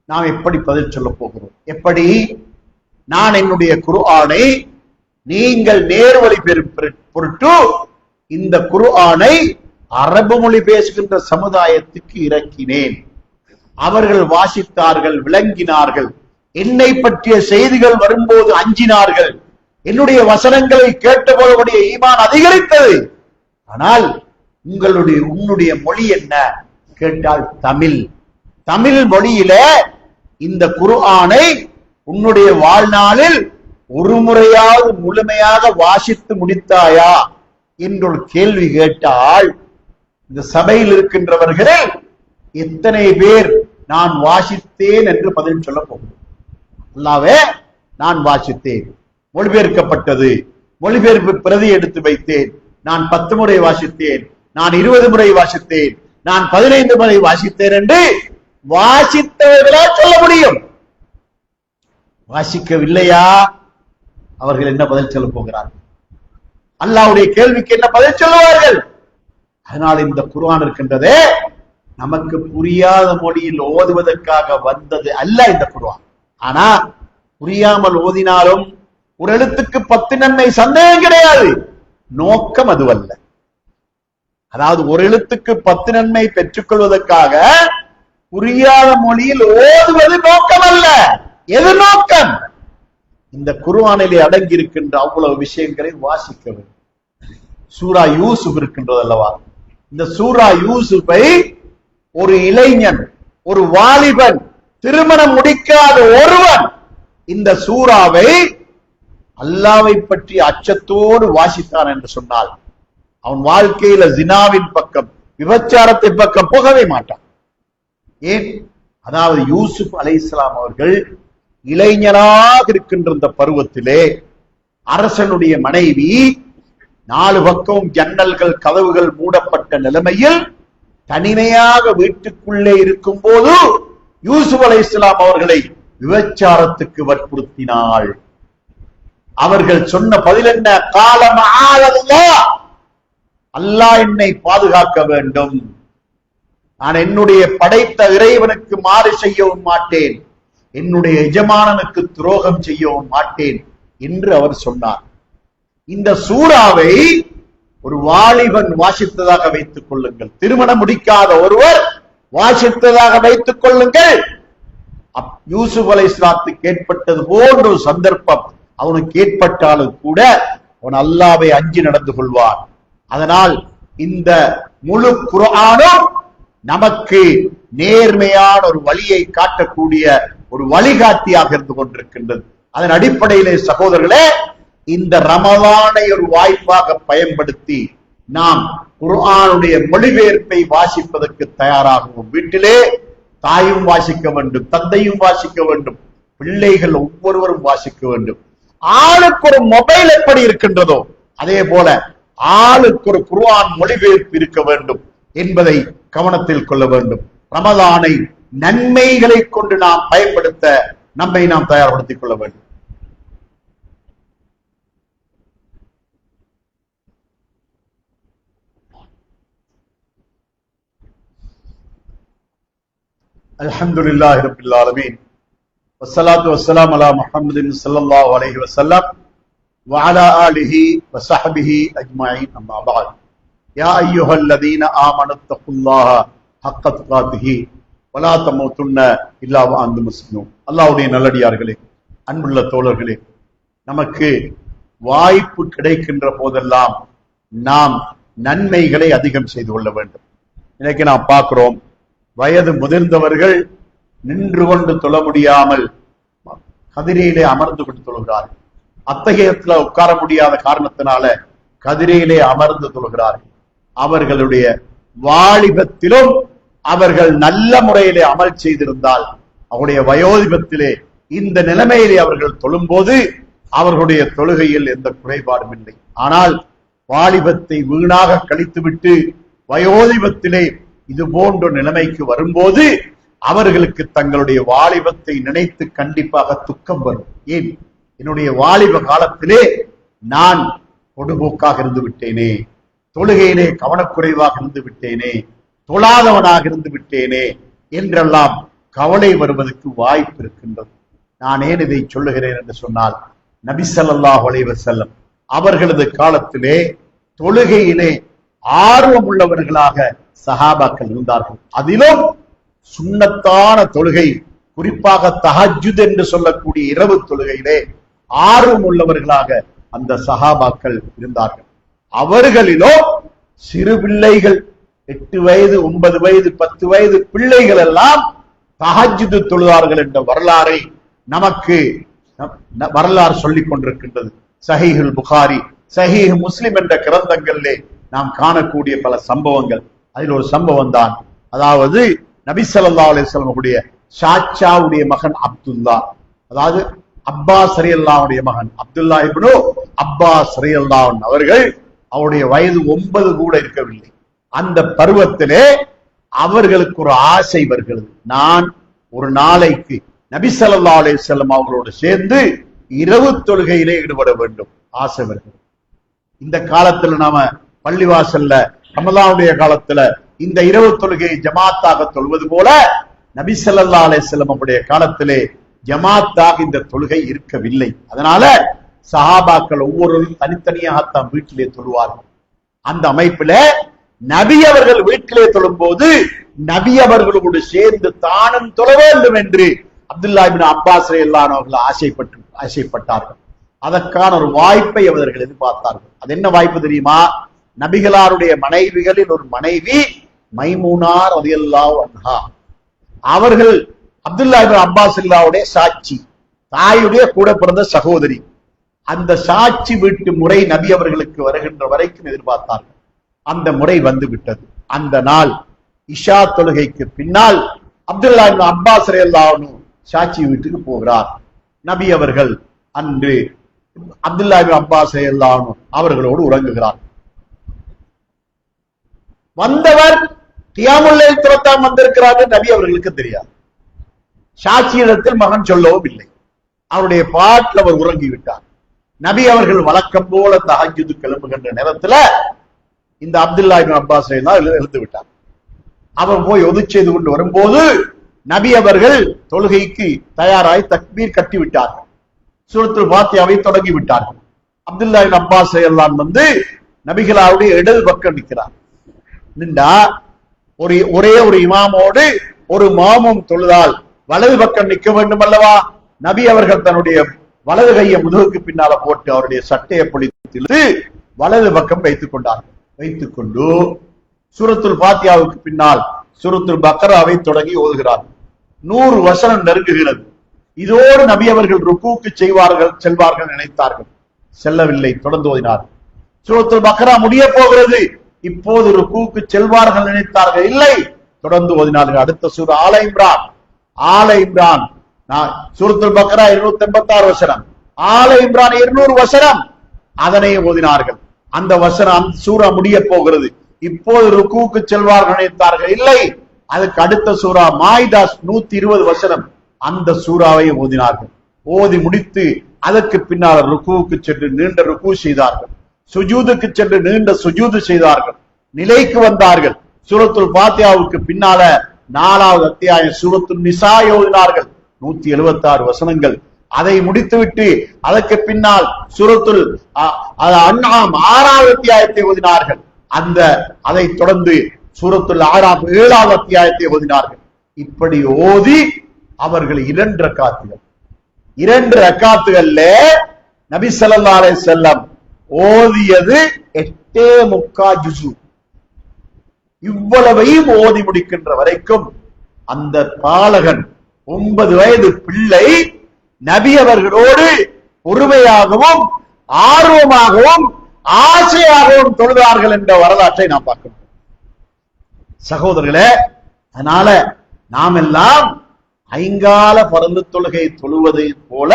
நாம் எப்படி பதில் சொல்ல போகிறோம்? எப்படி? நான் என்னுடைய குர்ஆனை நீங்கள் நேர்வழி பெறும் பொருட்டு இந்த குர்ஆனை அரபு மொழி பேசுகின்ற சமுதாயத்துக்கு இறக்கினேன். அவர்கள் வாசித்தார்கள், விளங்கினார்கள், என்னை பற்றிய செய்திகள் வரும்போது அஞ்சினார்கள், என்னுடைய வசனங்களை கேட்டபோது ஈமான் அதிகரித்தது. ஆனால் உன்னுடைய மொழி என்ன கேட்டால் தமிழ். தமிழ் மொழியில இந்த குர்ஆனை உன்னுடைய வாழ்நாளில் ஒரு முறையாவது முழுமையாக வாசித்து முடித்தாயா என்று ஒரு கேள்வி கேட்டால் இந்த சபையில் இருக்கின்றவர்களில் எத்தனை பேர் நான் வாசித்தேன் என்று பதில் சொல்ல போகிறோம்? அல்லாவே, நான் வாசித்தேன், மொழிபெயர்க்கப்பட்டது, மொழிபெயர்ப்பு பிரதி எடுத்து வைத்தேன், நான் 10 முறை வாசித்தேன், நான் 20 முறை வாசித்தேன், நான் 15 முறை வாசித்தேன் என்று வாசித்தவர்களால் சொல்ல முடியும். வாசிக்கவில்லையா? அவர்கள் என்ன பதில் சொல்ல போகிறார்கள்? அல்லாஹ்வுடைய கேள்விக்கு என்ன பதில் சொல்லுவார்கள்? அதனால் இந்த குர்ஆன் இருக்கின்றதே, நமக்கு புரியாத மொழியில் ஓதுவதற்காக வந்தது அல்ல இந்த குர்ஆன். ஆனா புரியாமல் ஓதினாலும் ஒரு எழுத்துக்கு 10 நன்மை, சந்தேகம் கிடையாது. நோக்கம் அதுவல்ல. அதாவது ஒரு எழுத்துக்கு 10 நன்மை பெற்றுக் கொள்வதற்காக புரியாத மொழியில் ஓதுவது நோக்கம் அல்ல. எது நோக்கம்? இந்த குர்ஆனிலே அடங்கி இருக்கின்ற அவ்வளவு விஷயங்களை வாசிக்க வேண்டும். சூரா யூசுப் இருக்கின்றது அல்லவா? இந்த சூரா யூசுப்பை ஒரு இளைஞன், ஒரு வாலிபன், திருமணம் முடிக்காத ஒருவன் இந்த சூராவை அல்லாஹ்வை பற்றி அச்சத்தோடு வாசித்தான் என்று சொன்னால் அவன் வாழ்க்கையில ஜினாவின் பக்கம், விபச்சாரத்தை பக்கம் போகவே மாட்டான். ஏன்? அதாவது யூசுப் அலைஹிஸ்ஸலாம் அவர்கள் இளைஞராக இருக்கின்ற இந்த பருவத்திலே அரசனுடைய மனைவி, 4 பக்கம் ஜன்னல்கள் கதவுகள் மூடப்பட்ட நிலைமையில் தனிமையாக வீட்டுக்குள்ளே இருக்கும் போது யூசுப் அலைஹிஸ்ஸலாம் அவர்களை விபச்சாரத்துக்கு வற்புறுத்தினாள். அவர்கள் சொன்ன பதில் என்ன? காலம் ஆலல்லாஹ், அல்லாஹ் என்னை பாதுகாக்க வேண்டும், நான் என்னுடைய படைத்த இறைவனுக்கு மாறு செய்யவும் மாட்டேன், என்னுடைய எஜமானனுக்கு துரோகம் செய்யவும் மாட்டேன் என்று அவர் சொன்னார். இந்த சூறாவை ஒரு வாலிபன் வாசித்ததாக வைத்துக் கொள்ளுங்கள், திருமணம் முடிக்காத ஒருவர் வாசித்ததாக வைத்துக் கொள்ளுங்கள். யூசுப் அலைஹிஸ்ஸலாத்துக்கு ஏற்பட்டது போன்ற ஒரு சந்தர்ப்பம் அவனுக்கு ஏற்பட்டாலும் கூட அவன் அல்லாஹ்வை அஞ்சி நடந்து கொள்வான். அதனால் இந்த முழு குர்ஆனும் நமக்கு நேர்மையான ஒரு வழியை காட்டக்கூடிய ஒரு வழிகாட்டியாக இருந்து கொண்டிருக்கின்றது. அதன் அடிப்படையிலே சகோதரர்களே, இந்த ரமலானை ஒரு வாய்ப்பாக பயன்படுத்தி நாம் குர்ஆனுடைய மொழிபெயர்ப்பை வாசிப்பதற்கு தயாராகவும், வீட்டிலே தாயும் வாசிக்க வேண்டும், தந்தையும் வாசிக்க வேண்டும், பிள்ளைகள் ஒவ்வொருவரும் வாசிக்க வேண்டும். ஆளுக்கு ஒரு மொபைல் எப்படி இருக்கின்றதோ அதே போல ஆளுக்கு ஒரு குர்ஆன் மொழிபெயர்ப்பு இருக்க வேண்டும் என்பதை கவனத்தில் கொள்ள வேண்டும். ரமலானை நன்மைகளை கொண்டு நாம் பயன்படுத்த நம்மை நாம் தயார்படுத்திக் கொள்ள வேண்டும். அல்ஹம்துலில்லாஹி ரப்பில் ஆலமீன் வஸ்ஸலாத்து வஸ்ஸலாமு அலா முஹம்மதின் ஸல்லல்லாஹு அலைஹி வஸல்லம் வ அலா ஆலிஹி வ ஸஹ்பிஹி அஜ்மஈன். அம்மா பஅத். யா அய்யுஹல்லதீன ஆமனு தக்குல்லாஹ ஹக்க துகாத்திஹி வ லா தமூதுன்ன இல்லா வ அன்தும் முஸ்லிமூன். அல்லாஹ்வுடைய நல்லடியார்களே, அன்புள்ள தோழர்களே, நமக்கு வாய்ப்பு கிடைக்கின்ற போதெல்லாம் நாம் நன்மைகளை அதிகம் செய்து கொள்ள வேண்டும். இன்னைக்கு நாம் பார்க்கிறோம், வயது முதிர்ந்தவர்கள் நின்று கொண்டு தொழ முடியாமல் கதிரையிலே அமர்ந்து கொண்டு தொழுகிறார்கள். அத்தகையத்துல உட்கார முடியாத காரணத்தினால கதிரையிலே அமர்ந்து தொழுகிறார்கள். அவர்களுடைய வாலிபத்திலும் அவர்கள் நல்ல முறையிலே அமல் செய்திருந்தால், அவருடைய வயோதிபத்திலே இந்த நிலைமையிலே அவர்கள் தொழும்போது அவர்களுடைய தொழுகையில் எந்த குறைபாடும் இல்லை. ஆனால் வாலிபத்தை வீணாக கழித்துவிட்டு வயோதிபத்திலே இது போன்ற நிலைமைக்கு வரும்போது அவர்களுக்கு தங்களுடைய வாலிபத்தை நினைத்து கண்டிப்பாக துக்கம் வரும். ஏன், என்னுடைய வாலிப காலத்திலே நான் பொடுபோக்காக இருந்து விட்டேனே, தொழுகையிலே கவனக்குறைவாக இருந்து விட்டேனே, தொழாதவனாக இருந்து விட்டேனே என்றெல்லாம் கவலை வருவதற்கு வாய்ப்பு இருக்கின்றது. நான் ஏன் இதை சொல்லுகிறேன் என்று சொன்னால், நபி ஸல்லல்லாஹு அலைஹி வஸல்லம் அவர்களது காலத்திலே தொழுகையிலே ஆர்வம் உள்ளவர்களாக சஹாபாக்கள் இருந்தார்கள். அதிலும் சுன்னத்தான தொழுகை, குறிப்பாக தஹஜ்ஜுத் என்று சொல்லக்கூடிய இரவு தொழுகையிலே ஆர்வம் உள்ளவர்களாக அந்த சஹாபாக்கள் இருந்தார்கள். அவர்களிலோ சிறு பிள்ளைகள், 8 வயது 9 வயது 10 வயது பிள்ளைகள் எல்லாம் தஹஜ்ஜுத் தொழுதார்கள் என்ற வரலாறை நமக்கு வரலாறு சொல்லிக் கொண்டிருக்கின்றது. சஹீஹுல் புகாரி, சஹீஹ் முஸ்லிம் என்ற கிரந்தங்களிலே நாம் காணக்கூடிய பல சம்பவங்கள். அதில் ஒரு சம்பவம் தான், அதாவது நபி ஸல்லல்லாஹு அலைஹி வஸல்லம் உடைய சாச்சாவுடைய மகன் அப்துல்லா, அதாவது அப்பாஸ் ரலியல்லாஹுடைய மகன் அப்துல்லா இப்னு அப்பாஸ் ரலியல்லாஹு அவர்கள், அவருடைய வயது 9 கூட இருக்கவில்லை. அந்த பருவத்திலே அவர்களுக்கு ஒரு ஆசை வருகிறது, நான் ஒரு நாளைக்கு நபி ஸல்லல்லாஹு அலைஹி வஸல்லம் அவர்களோடு சேர்ந்து இரவு தொழுகையிலே ஈடுபட வேண்டும் ஆசை வருகிறது. இந்த காலத்துல நாம பள்ளிவாசல்ல ரமலானுடைய காலத்துல இந்த இரவு தொழுகையை ஜமாத்தாக தொழுவது போல நபி ஸல்லல்லாஹு அலைஹி வஸல்லம் அவருடைய காலத்திலே ஜமாத்தாக இந்த தொழுகை இருக்கவில்லை. அதனால சஹாபாக்கள் ஒவ்வொருவரும் தனித்தனியாகத்தான் வீட்டிலே தொழுவார்கள். அந்த அமைப்பில நபி அவர்கள் வீட்டிலே தொழும் போது நபி அவர்களோடு சேர்ந்து தானும் தொழ வேண்டும் என்று அப்துல்லா இப்னு அப்பாஸ் ரலியல்லாஹு அவர்கள் ஆசைப்பட்டார்கள். அதற்கான ஒரு வாய்ப்பை அவர்கள் எதிர்பார்த்தார்கள். அது என்ன வாய்ப்பு தெரியுமா? நபிகளாருடைய மனைவிகளில் ஒரு மனைவி மைமூனா ரலியல்லாஹு அன்ஹா, அவர்கள் அப்துல்லா இப்னு அப்பாஸ் ரலியல்லாஹுடைய சாட்சி, தாயுடைய கூட பிறந்த சகோதரி. அந்த சாட்சி வீட்டு முறை நபி அவர்களுக்கு வருகின்ற வரைக்கும் எதிர்பார்த்தார்கள். அந்த முறை வந்து விட்டது. அந்த நாள் இஷா தொழுகைக்கு பின்னால் அப்துல்லா இப்னு அப்பாஸ் ரலியல்லாஹு அன்ஹு சாட்சி வீட்டுக்கு போகிறார். நபி அவர்கள் அன்று அப்துல்லா இப்னு அப்பாஸ் ரலியல்லாஹு அன்ஹு அவர்களோடு உறங்குகிறார். வந்தவர் கியாமுல் லைல் துரத்தான் வந்திருக்கிறார்கள் நபி அவர்களுக்கு தெரியாது. சாட்சியிடத்தில் மகன் சொல்லவும் இல்லை. அவருடைய பாட்டில் அவர் உறங்கிவிட்டார். நபி அவர்கள் வழக்கம் போல தஹஜ்ஜுத் கிளம்புகின்ற நேரத்துல இந்த அப்துல்லா இப்னு அப்பாஸ் எழுந்து விட்டார். அவர் போய் ஒது செய்து கொண்டு வரும்போது நபி அவர்கள் தொழுகைக்கு தயாராய் தக்பீர் கட்டி விட்டார்கள். சூரத்துல் ஃபாத்திஹாவை தொடங்கி விட்டார்கள். அப்துல்லா இப்னு அப்பாஸ் எல்லாம் வந்து நபிகளாருடைய இடது பக்கம் நிற்கிறார். நின்றா ஒரே ஒரு இமாமோடு ஒரு மாமும் தொழுதால் வலது பக்கம் நிற்க வேண்டும் அல்லவா? நபி அவர்கள் தன்னுடைய வலது கையை முதுகுக்கு பின்னால போட்டு அவருடைய சட்டையை பொழித்து வலது பக்கம் வைத்துக் கொண்டார்கள். வைத்துக் கொண்டு சூரத்துல் ஃபாத்திஹாவுக்கு பின்னால் சூரத்துல் பக்ராவை தொடங்கி ஓதுகிறார். 100 வசனம் நெருங்குகிறது. இதோடு நபி அவர்கள் ருக்கூக்கு செல்வார்கள் நினைத்தார்கள். செல்லவில்லை, தொடர்ந்து ஓதினார். சூரத்துல் பக்ரா முடிய போகிறது. இப்போது ருக்கூக்கு செல்வார்கள் நினைத்தார்கள், இல்லை, தொடர்ந்து ஓதினார்கள். அடுத்த சூரா ஆல இம்ரான் சூரத்துல் பக்ரா 286 வசனம், ஆல இம்ரான் 200 வசனம், அதனை ஓதினார்கள். அந்த வசனம் சூரா முடிய போகிறது. இப்போது ருக்கூக்கு செல்வார்கள் நினைத்தார்கள், இல்லை, அதுக்கு அடுத்த சூரா மாயிதா 120 வசனம், அந்த சூறாவை ஓதினார்கள். ஓதி முடித்து அதற்கு பின்னால் ருக்கூக்கு சென்று நீண்ட ருக்கு செய்தார்கள். சுஜூதுக்கு சென்று நீண்ட சுஜூது செய்தார்கள். நிலைக்கு வந்தார்கள். சூரத்துல் ஃபாத்திஹாவுக்கு பின்னால 4வது அத்தியாயம் சூரத்துல் நிசா ஓதினார்கள். 176 வசனங்கள். அதை முடித்துவிட்டு அதற்கு பின்னால் சூரத்துல் அன்ஆம் 6வது அத்தியாயத்தை ஓதினார்கள். அதை தொடர்ந்து சூரத்துல் ஆராப் 7வது அத்தியாயத்தை ஓதினார்கள். இப்படி ஓதி அவர்கள் 2 ரக்காத்துகள்ல நபி ஸல்லல்லாஹு அலைஹி வஸல்லம் ஓதியது 8.25 ஜுஸு. இவ்வளவையும் ஓதி முடிக்கின்ற வரைக்கும் அந்த பாலகன் 9 வயது பிள்ளை நபி அவர்களோடு பொறுமையாகவும் ஆர்வமாகவும் ஆசையாகவும் தொழுதார்கள் என்ற வரலாற்றை நாம் பார்க்கிறோம். சகோதரர்களே, அதனால நாம் எல்லாம் ஐங்கால பரந்து தொழுகை தொழுவதை போல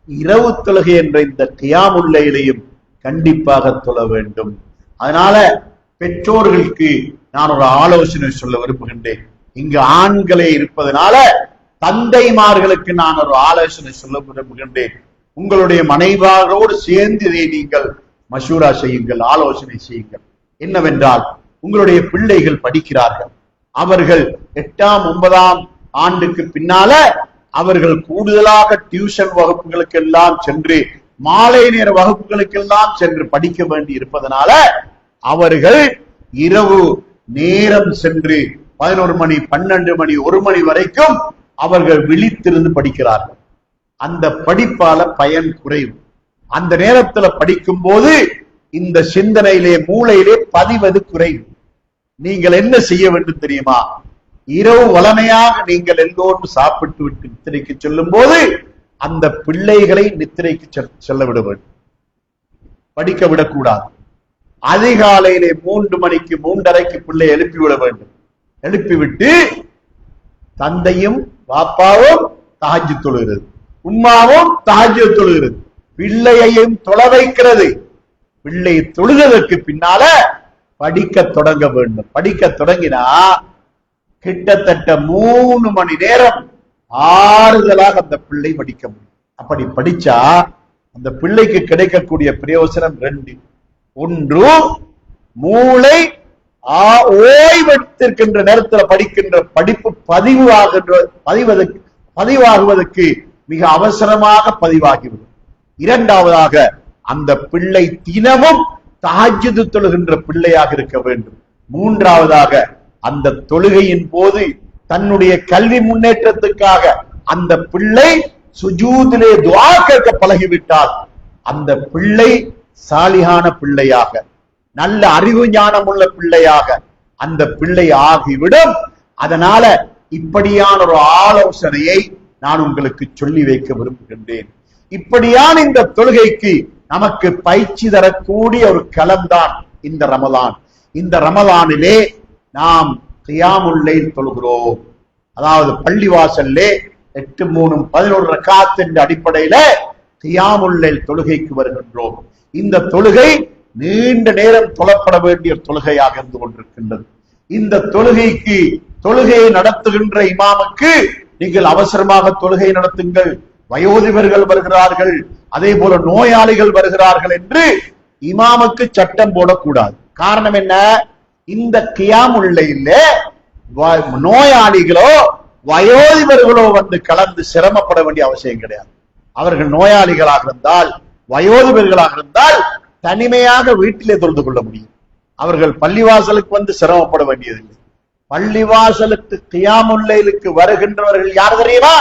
இரவு தொழுகை என்ற இந்த கியாமுல் லைலையும் கண்டிப்பாக தொழ வேண்டும். அதனால பெற்றோர்களுக்கு நான் ஒரு ஆலோசனை சொல்ல விரும்புகின்றேன். இங்கு ஆண்களே இருப்பதனால தந்தைமார்களுக்கு நான் ஒரு ஆலோசனை சொல்ல விரும்புகின்றேன். உங்களுடைய மனைவியோடு சேர்ந்து இதை நீங்கள் மஷூரா செய்யுங்கள், ஆலோசனை செய்யுங்கள். என்னவென்றால், உங்களுடைய பிள்ளைகள் படிக்கிறார்கள். அவர்கள் 8ஆம் 9ஆம் ஆண்டுக்கு பின்னால அவர்கள் கூடுதலாக டியூஷன் வகுப்புகளுக்கு எல்லாம் சென்று மாலை நேர வகுப்புகளுக்கு எல்லாம் சென்று படிக்க வேண்டி இருப்பதனால அவர்கள் இரவு நேரம் சென்று 11 மணி 12 மணி 1 மணி வரைக்கும் அவர்கள் விழித்திருந்து படிக்கிறார்கள். அந்த படிப்பால பயன் குறைவு. அந்த நேரத்தில் படிக்கும் போது இந்த சிந்தனையிலே மூளையிலே பதிவது குறைவு. நீங்கள் என்ன செய்ய வேண்டும் தெரியுமா? இரவு வளமையாக நீங்கள் எல்லோரும் சாப்பிட்டு விட்டு நித்திரைக்கு செல்லும் போது அந்த பிள்ளைகளை நித்திரைக்கு செல்ல விட வேண்டும், படிக்க விடக்கூடாது. அதிகாலையிலே 3 மணிக்கு 3:30க்கு பிள்ளை எழுப்பிவிட வேண்டும். எழுப்பிவிட்டு தந்தையும் பாப்பாவும் தஹஜ்ஜுத் தொழுகிறது, உம்மாவும் தஹஜ்ஜுத் தொழுகிறது, பிள்ளையையும் தொழ வைக்கிறது. பிள்ளை தொழுதற்கு பின்னால படிக்க தொடங்க வேண்டும். படிக்க தொடங்கினா கிட்டத்தட்ட 3 மணி நேரம் ஆறுதலாக அந்த பிள்ளை படிக்க முடியும். அப்படி படிச்சா அந்த பிள்ளைக்கு கிடைக்கக்கூடிய பிரயோசனம் 2. 1, மூளை ஓய்வெடுத்திருக்கின்ற நேரத்தில் படிக்கின்ற படிப்பு பதிவாகுவதற்கு மிக அவசரமாக பதிவாகிவிடும். 2வதாக அந்த பிள்ளை தினமும் தஹஜ்ஜுத் தொழுகின்ற பிள்ளையாக இருக்க வேண்டும். 3வதாக அந்த தொழுகையின் போது தன்னுடைய கல்வி முன்னேற்றத்துக்காக அந்த பிள்ளை சுஜூதிலே துஆ கேட்க பழகிவிட்டால் அந்த பிள்ளை சாலிகான பிள்ளையாக, நல்ல அறிவு ஞானம் உள்ள பிள்ளையாக அந்த பிள்ளை ஆகிவிடும். அதனால இப்படியான ஒரு ஆலோசனையை நான் உங்களுக்கு சொல்லி வைக்க விரும்புகின்றேன். இப்படியான இந்த தொழுகைக்கு நமக்கு பயிற்சி தரக்கூடிய ஒரு களம்தான் இந்த ரமலான். இந்த ரமலானிலே நாம் கியாமுல் லைல் தொழுகிறோம். அதாவது பள்ளிவாசல்லே 8, 3, 11 ரக்காத் என்ற அடிப்படையில கியாமுல் லைல் தொழுகைக்கு வருகின்றோம். இந்த தொழுகை நீண்ட நேரம் தொழப்பட வேண்டிய தொழுகையாக இருந்து கொண்டிருக்கின்றது. இந்த தொழுகையை நடத்துகின்ற இமாமுக்கு நீங்கள் அவசரமாக தொழுகை நடத்துங்கள், வயோதிபர்கள் வருகிறார்கள், அதே போல நோயாளிகள் வருகிறார்கள் என்று இமாமுக்கு சட்டம் போடக்கூடாது. காரணம் என்ன? இந்த கியாமுல் லைல்ல நோயாளிகளோ வயோதிபர்களோ வந்து கலந்து சிரமப்பட வேண்டிய அவசியம் கிடையாது. அவர்கள் நோயாளிகளாக இருந்தால், வயோதிபர்களாக இருந்தால் தனிமையாக வீட்டிலே தொழுது கொள்ள முடியும். அவர்கள் பள்ளிவாசலுக்கு வந்து சிரமப்பட வேண்டியதில்லை. பள்ளிவாசலுக்கு கியாமுல் லைலுக்கு வருகின்றவர்கள் யார் தெரியுமா?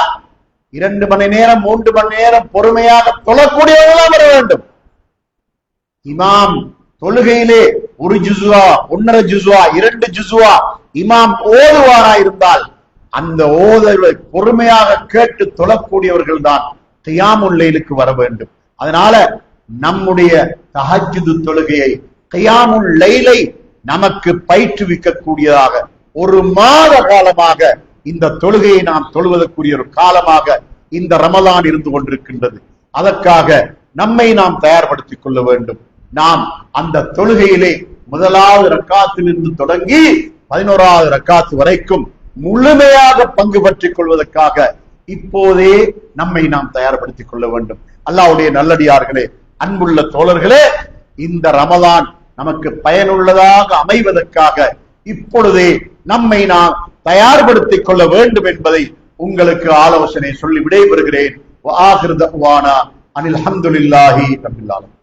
2 மணி நேரம் 3 மணி நேரம் பொறுமையாக தொழக்கூடியவர்களாக வர வேண்டும். இமாம் தொழுகையிலே 1 ஜுஸ்வா 1.5 ஜுஸ்வா 2 ஜுஸ்வா இமாம் ஓதுவாரா இருந்தால் அந்த ஓதலை பொறுமையாக கேட்டு தொழக்கூடியவர்கள் தான் கியாமுல் லைலுக்கு வர வேண்டும். அதனால நம்முடைய தஹஜ்ஜுத் தொழுகையை, கியாமுல் லைலை நமக்கு பயிற்றுவிக்க கூடியதாக 1 மாத காலமாக இந்த தொழுகையை நாம் தொழுவதற்குரிய ஒரு காலமாக இந்த ரமலான் இருந்து கொண்டிருக்கின்றது. அதற்காக நம்மை நாம் தயார்படுத்திக் கொள்ள வேண்டும். நாம் அந்த தொழுகையிலே முதலாவது ரக்காத்திலிருந்து தொடங்கி 11வது ரக்காத்து வரைக்கும் முழுமையாக பங்கு பற்றிக் கொள்வதற்காக இப்போதே நம்மை நாம் தயார்படுத்திக் கொள்ள வேண்டும். அல்லாஹ்வுடைய நல்லடியார்களே, அன்புள்ள தோழர்களே, இந்த ரமலான் நமக்கு பயனுள்ளதாக அமைவதற்காக இப்பொழுதே நம்மை நாம் தயார்படுத்திக் கொள்ள வேண்டும் என்பதை உங்களுக்கு ஆலோசனை சொல்லி விடைபெறுகிறேன். வஆகிரு தஅவானா அனில் ஹம்துலில்லாஹி ரப்பில் ஆலமீன்.